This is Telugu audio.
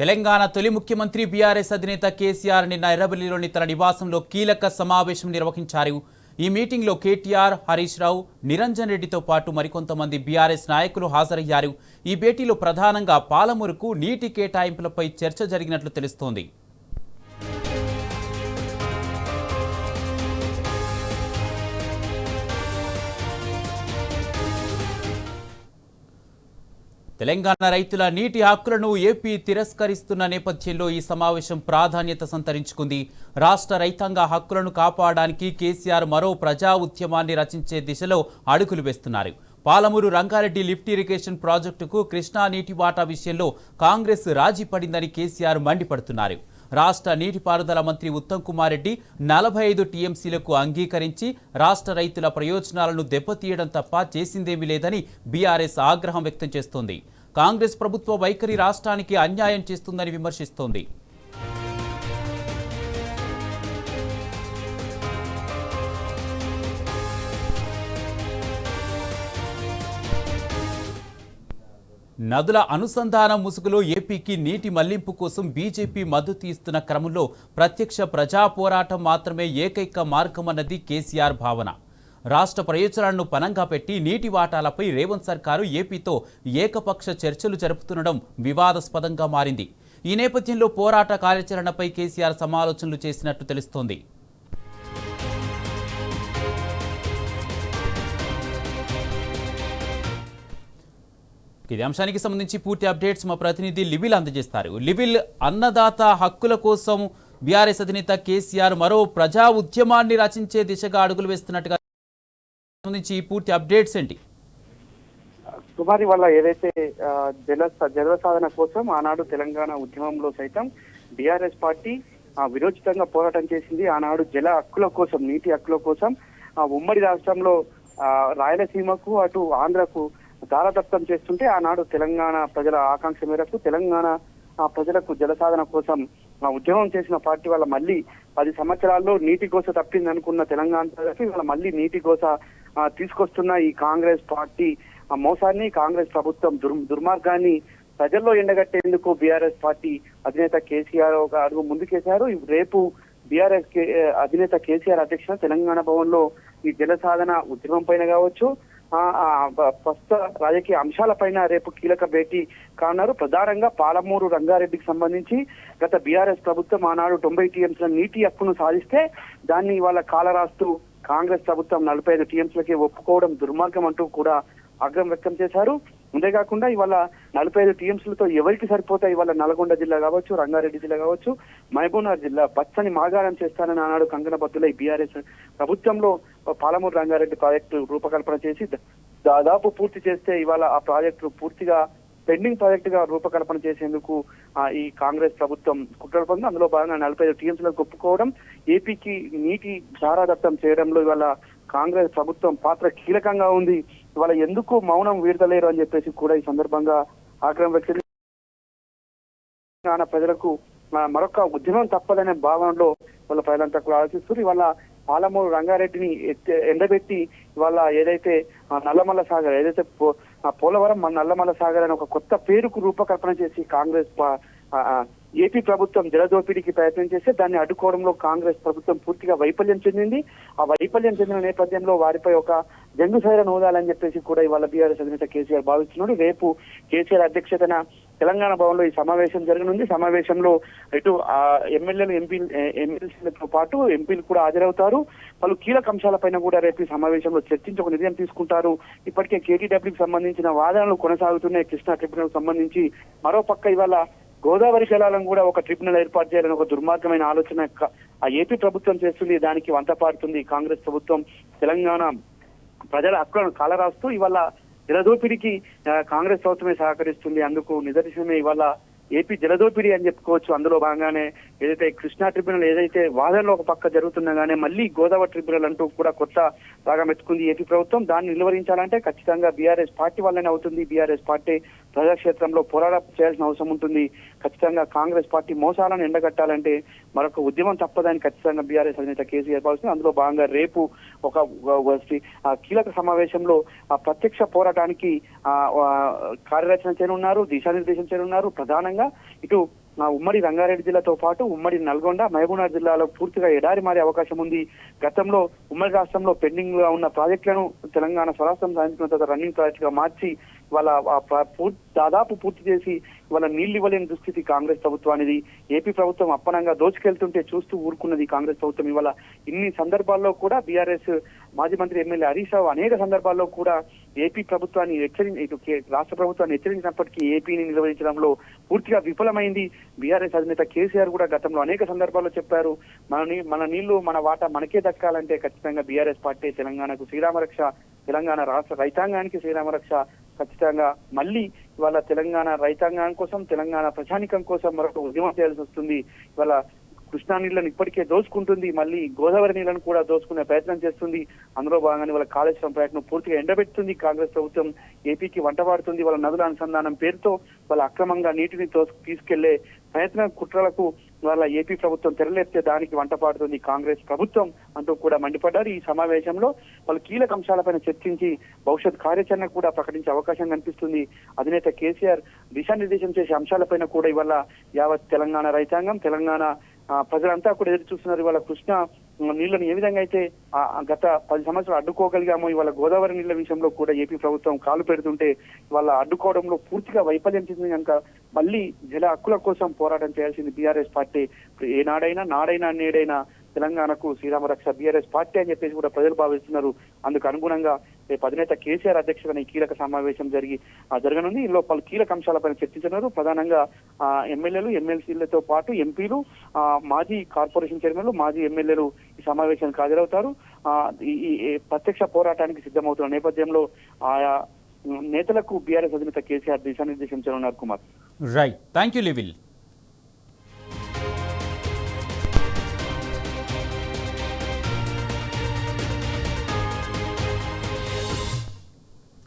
తెలంగాణ తొలి ముఖ్యమంత్రి బీఆర్ఎస్ అధినేత కేసీఆర్ నిన్న ఎర్రబెల్లిలోని తన నివాసంలో కీలక సమావేశం నిర్వహించారు. ఈ మీటింగ్లో కేటీఆర్, హరీష్ రావు, నిరంజన్ రెడ్డితో పాటు మరికొంతమంది బీఆర్ఎస్ నాయకులు హాజరయ్యారు. ఈ భేటీలో ప్రధానంగా పాలమూరుకు నీటి కేటాయింపులపై చర్చ జరిగినట్లు తెలుస్తోంది. తెలంగాణ రైతుల నీటి హక్కులను ఏపీ తిరస్కరిస్తున్న నేపథ్యంలో ఈ సమావేశం ప్రాధాన్యత సంతరించుకుంది. రాష్ట్ర రైతాంగ హక్కులను కాపాడడానికి కేసీఆర్ మరో ప్రజా ఉద్యమాన్ని రచించే దిశలో అడుగులు వేస్తున్నారు. పాలమూరు రంగారెడ్డి లిఫ్ట్ ఇరిగేషన్ ప్రాజెక్టుకు కృష్ణా నీటి వాటా విషయంలో కాంగ్రెస్ రాజీ పడిందని కేసీఆర్ మండిపడుతున్నారు. రాష్ట్ర నీటిపారుదల మంత్రి ఉత్తమ్ కుమార్ రెడ్డి 45 టీఎంసీలకు అంగీకరించి రాష్ట్ర రైతుల ప్రయోజనాలను దెబ్బతీయడం తప్ప చేసిందేమీ లేదని బీఆర్ఎస్ ఆగ్రహం వ్యక్తం చేస్తోంది. కాంగ్రెస్ ప్రభుత్వ వైఖరి రాష్ట్రానికి అన్యాయం చేస్తుందని విమర్శిస్తోంది. నదుల అనుసంధానం ముసుగులో ఏపీకి నీటి మళ్లింపు కోసం బీజేపీ మద్దతు ఇస్తున్న క్రమంలో ప్రత్యక్ష ప్రజా పోరాటం మాత్రమే ఏకైక మార్గమన్నది కేసీఆర్ భావన. రాష్ట్ర ప్రయోజనాలను పనంగా పెట్టి నీటి వాటాలపై రేవంత్ సర్కారు ఏపీతో ఏకపక్ష చర్చలు జరుపుతుండడం వివాదాస్పదంగా మారింది. ఈ నేపథ్యంలో పోరాట కార్యాచరణపై కేసీఆర్ సమాలోచనలు చేసినట్టు తెలుస్తోంది. ఇది అంశానికి సంబంధించి పూర్తి అప్డేట్స్ మా ప్రతినిధి లివిల్ అందజేస్తారు. లివిల్, అన్నదాత హక్కుల కోసం బీఆర్ఎస్ అధినేత కేసీఆర్ మరో ప్రజా ఉద్యమాన్ని రచించే దిశగా అడుగులు వేస్తున్నట్టుగా సంబంధించి పూర్తి అప్డేట్స్ ఏంటి? కుమారి వల్ల ఏదైతే జల సాధన కోసం ఆనాడు తెలంగాణ ఉద్యమంలో సైతం బీఆర్ఎస్ పార్టీ విరోచితంగా పోరాటం చేసింది. ఆనాడు జల హక్కుల కోసం, నీటి హక్కుల కోసం ఉమ్మడి రాష్ట్రంలో రాయలసీమకు అటు ఆంధ్రకు దారదత్తం చేస్తుంటే ఆనాడు తెలంగాణ ప్రజల ఆకాంక్ష మేరకు తెలంగాణ ప్రజలకు జల సాధన కోసం ఉద్యమం చేసిన పార్టీ వల్ల మళ్ళీ 10 సంవత్సరాల్లో నీటి కోస తప్పిందనుకున్న తెలంగాణ ప్రజలకు ఇవాళ మళ్ళీ నీటి కోస తీసుకొస్తున్న ఈ కాంగ్రెస్ పార్టీ మోసాన్ని, కాంగ్రెస్ ప్రభుత్వం దుర్మార్గాన్ని ప్రజల్లో ఎండగట్టేందుకు బీఆర్ఎస్ పార్టీ అధినేత కేసీఆర్ ఒక అడుగు ముందుకేశారు. రేపు బీఆర్ఎస్ అధినేత కేసీఆర్ అధ్యక్షత తెలంగాణ భవన్ లో ఈ జల సాధన ఉద్యమం పైన కావచ్చు, ప్రస్తుత రాజకీయ అంశాలపైన రేపు కీలక భేటీ కానున్నారు. ప్రధానంగా పాలమూరు రంగారెడ్డికి సంబంధించి గత బీఆర్ఎస్ ప్రభుత్వం ఆనాడు 90 టీఎంసీల నీటి హక్కును సాధిస్తే దాన్ని ఇవాళ కాలరాస్తూ కాంగ్రెస్ ప్రభుత్వం 45 టీఎంసీలకే ఒప్పుకోవడం దుర్మార్గం అంటూ కూడా ఆగ్రహం వ్యక్తం చేశారు. అంతేకాకుండా ఇవాళ 45 టీఎంసీలతో ఎవరికి సరిపోతాయి? ఇవాళ నల్గొండ జిల్లా కావచ్చు, రంగారెడ్డి జిల్లా కావచ్చు, మహబూబ్నగర్ జిల్లా పచ్చని మాగారం చేస్తానని ఆనాడు కంకణబద్దులై బీఆర్ఎస్ ప్రభుత్వంలో పాలమూరు రంగారెడ్డి ప్రాజెక్టు రూపకల్పన చేసి దాదాపు పూర్తి చేస్తే ఇవాళ ఆ ప్రాజెక్టు పూర్తిగా పెండింగ్ ప్రాజెక్ట్ గా రూపకల్పన చేసేందుకు ఈ కాంగ్రెస్ ప్రభుత్వం కుట్రలు పొంది అందులో భాగంగా 45 టీఎంసీలకు ఒప్పుకోవడం, ఏపీకి నీటి దారాదత్తం చేయడంలో ఇవాళ కాంగ్రెస్ ప్రభుత్వం పాత్ర కీలకంగా ఉంది. ఇవాళ ఎందుకు మౌనం వీడతలేరు అని చెప్పేసి కూడా ఈ సందర్భంగా ఆగ్రహం వ్యక్తం తెలంగాణ ప్రజలకు మరొక ఉద్యమం తప్పదనే భావనలో వాళ్ళ ప్రజలంతా కూడా ఆలోచిస్తారు. ఇవాళ పాలమూరు రంగారెడ్డిని ఎండబెట్టి ఇవాళ ఏదైతే నల్లమల్ల సాగర్, ఏదైతే పోలవరం నల్లమల్ల సాగర్ అని ఒక కొత్త పేరుకు రూపకల్పన చేసి కాంగ్రెస్ ఏపీ ప్రభుత్వం జలదోపిడీకి ప్రయత్నం చేస్తే దాన్ని అడ్డుకోవడంలో కాంగ్రెస్ ప్రభుత్వం పూర్తిగా వైఫల్యం చెందింది. ఆ వైఫల్యం చెందిన నేపథ్యంలో వారిపై ఒక జంగు సైరన్ ఊదాలని చెప్పేసి కూడా ఇవాళ బీఆర్ఎస్ అధినేత కేసీఆర్ భావిస్తున్నాడు. రేపు కేసీఆర్ అధ్యక్షతన తెలంగాణ భవన్ లో ఈ సమావేశం జరగనుంది. సమావేశంలో ఇటు ఎమ్మెల్యేలు, ఎమ్మెల్సీలతో పాటు ఎంపీలు కూడా హాజరవుతారు. పలు కీలక అంశాలపైన కూడా రేపు ఈ సమావేశంలో చర్చించి ఒక నిర్ణయం తీసుకుంటారు. ఇప్పటికే కేటీడబ్ల్యూకి సంబంధించిన వాదనలు కొనసాగుతున్నాయి. కృష్ణా ట్రిబ్యునల్ సంబంధించి మరో పక్క ఇవాళ గోదావరి జలాలను కూడా ఒక ట్రిబ్యునల్ ఏర్పాటు చేయాలని ఒక దుర్మార్గమైన ఆలోచన ఆ ఏపీ ప్రభుత్వం చేస్తుంది. దానికి వంతపాడుతుంది కాంగ్రెస్ ప్రభుత్వం. తెలంగాణ ప్రజల హక్కులను కాలరాస్తూ ఇవాళ జలదోపిడికి కాంగ్రెస్ ప్రభుత్వమే సహకరిస్తుంది. అందుకు నిదర్శనమే ఇవాళ ఏపీ జలదోపిడి అని చెప్పుకోవచ్చు. అందులో భాగంగానే ఏదైతే కృష్ణా ట్రిబ్యునల్ ఏదైతే వాదనలో ఒక పక్క జరుగుతుండగానే మళ్ళీ గోదావరి ట్రిబ్యునల్ అంటూ కూడా కొత్త భాగం ఎత్తుకుంది ఏపీ ప్రభుత్వం. దాన్ని నిలువరించాలంటే ఖచ్చితంగా బీఆర్ఎస్ పార్టీ వల్లనే అవుతుంది. బీఆర్ఎస్ పార్టీ ప్రజాక్షేత్రంలో పోరాటం చేయాల్సిన అవసరం ఉంటుంది. ఖచ్చితంగా కాంగ్రెస్ పార్టీ మోసాలను ఎండగట్టాలంటే మరొక ఉద్యమం తప్పదని ఖచ్చితంగా బీఆర్ఎస్ అధినేత కేసీఆర్ భావిస్తుంది. అందులో భాగంగా రేపు కీలక సమావేశంలో ప్రత్యక్ష పోరాటానికి కార్యరచన చేయనున్నారు, దిశానిర్దేశం చేయనున్నారు. ప్రధానంగా ఇటు ఉమ్మడి రంగారెడ్డి జిల్లాతో పాటు ఉమ్మడి నల్గొండ, మహబూబ్నగర్ జిల్లాలో పూర్తిగా ఎడారి మారే అవకాశం ఉంది. గతంలో ఉమ్మడి రాష్ట్రంలో పెండింగ్ గా ఉన్న ప్రాజెక్టులను తెలంగాణ స్వరాష్ట్రం సాధించిన తర్వాత రన్నింగ్ ప్రాజెక్ట్ గా మార్చి వాళ్ళ దాదాపు పూర్తి చేసి వాళ్ళ నీళ్లు ఇవ్వలేని దుస్థితి కాంగ్రెస్ ప్రభుత్వానికి. ఏపీ ప్రభుత్వం అప్పనంగా దోచుకెళ్తుంటే చూస్తూ ఊరుకున్నది కాంగ్రెస్ ప్రభుత్వం. ఇవాళ ఇన్ని సందర్భాల్లో కూడా బీఆర్ఎస్ మాజీ మంత్రి ఎమ్మెల్యే హరీష్ రావు అనేక సందర్భాల్లో కూడా ఏపీ ప్రభుత్వాన్ని రాష్ట్ర ప్రభుత్వాన్ని హెచ్చరించినప్పటికీ ఏపీని నిర్వహించడంలో పూర్తిగా విఫలమైంది. బీఆర్ఎస్ అధినేత కేసీఆర్ కూడా గతంలో అనేక సందర్భాల్లో చెప్పారు, మన నీళ్లు మన వాటా మనకే దక్కాలంటే ఖచ్చితంగా బీఆర్ఎస్ పార్టీ తెలంగాణకు శ్రీరామరక్ష, తెలంగాణ రాష్ట్ర రైతాంగానికి శ్రీరామరక్ష. ఖచ్చితంగా మళ్ళీ ఇవాళ తెలంగాణ రైతాంగం కోసం, తెలంగాణ ప్రజానికం కోసం మరొక ఉద్యమం చేయాల్సి వస్తుంది. ఇవాళ కృష్ణా నీళ్లను ఇప్పటికే దోచుకుంటుంది, మళ్ళీ గోదావరి నీళ్లను కూడా దోచుకునే ప్రయత్నం చేస్తుంది. అందులో భాగంగానే వాళ్ళ కాళేశ్వరం ప్రయత్నం పూర్తిగా ఎండబెడుతుంది కాంగ్రెస్ ప్రభుత్వం. ఏపీకి వంటవాడుతుంది. వాళ్ళ నదుల అనుసంధానం పేరుతో వాళ్ళ అక్రమంగా నీటిని తీసుకెళ్లే ప్రయత్న కుట్రలకు వాళ్ళ ఏపీ ప్రభుత్వం తెరలేపితే దానికి వంట పాడుతుంది కాంగ్రెస్ ప్రభుత్వం అంటూ కూడా మండిపడ్డారు. ఈ సమావేశంలో వాళ్ళు కీలక అంశాలపైన చర్చించి భవిష్యత్ కార్యాచరణ కూడా ప్రకటించే అవకాశం కనిపిస్తుంది. అధినేత కేసీఆర్ దిశానిర్దేశం చేసే అంశాలపైన కూడా ఇవాళ యావత్ తెలంగాణ రైతాంగం, తెలంగాణ ప్రజలంతా కూడా ఎదురు చూస్తున్నారు. ఇవాళ కృష్ణ నీళ్లను ఏ విధంగా అయితే గత 10 సంవత్సరాలు అడ్డుకోగలిగామో ఇవాళ గోదావరి నీళ్ల విషయంలో కూడా ఏపీ ప్రభుత్వం కాలు పెడుతుంటే ఇవాళ అడ్డుకోవడంలో పూర్తిగా వైఫల్యం చెందింది కనుక మళ్ళీ జల హక్కుల కోసం పోరాటం చేయాల్సింది బీఆర్ఎస్ పార్టీ. ఏనాడైనా నాడైనా నేడైనా తెలంగాణకు శ్రీరామరక్ష బీఆర్ఎస్ పార్టీ అని చెప్పేసి కూడా ప్రజలు భావిస్తున్నారు. అందుకు అనుగుణంగా రేపు అధినేత కేసీఆర్ అధ్యక్షతన ఈ కీలక సమావేశం జరగనుంది. ఇందులో పలు కీలక అంశాలపైన చర్చించనున్నారు. ప్రధానంగా ఎమ్మెల్యేలు, ఎమ్మెల్సీలతో పాటు ఎంపీలు, మాజీ కార్పొరేషన్ చైర్మన్లు, మాజీ ఎమ్మెల్యేలు ఈ సమావేశానికి హాజరవుతారు. ఈ ప్రత్యక్ష పోరాటానికి సిద్ధమవుతున్న నేపథ్యంలో ఆయా నేతలకు బీఆర్ఎస్ అధినేత కేసీఆర్ దిశానిర్దేశం చేయనున్నారు. Kumar, right, thank you లివిల్.